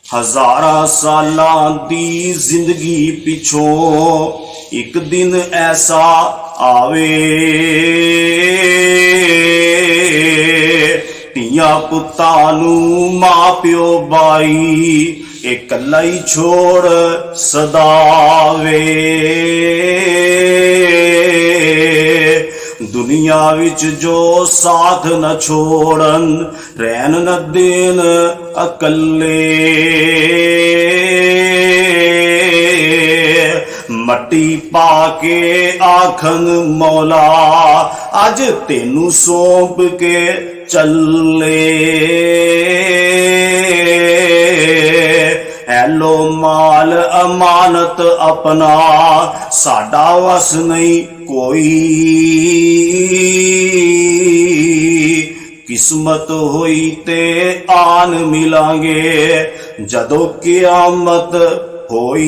हजारां सालां दी जिंदगी पिछों एक दिन ऐसा आवे, धीआं पुत्तां नूं मां प्यो बाई इकल्ला ही छोड़ सदावे। दुनिया विच जो साथ न छोड़न रहन न देन अकल्ले, मट्टी पाके आखन मौला अज तेनू सौंप के चले। हैलो माल अमानत अपना साडा वस नहीं कोई, किस्मत होई ते आन मिलांगे जदों क़यामत होई।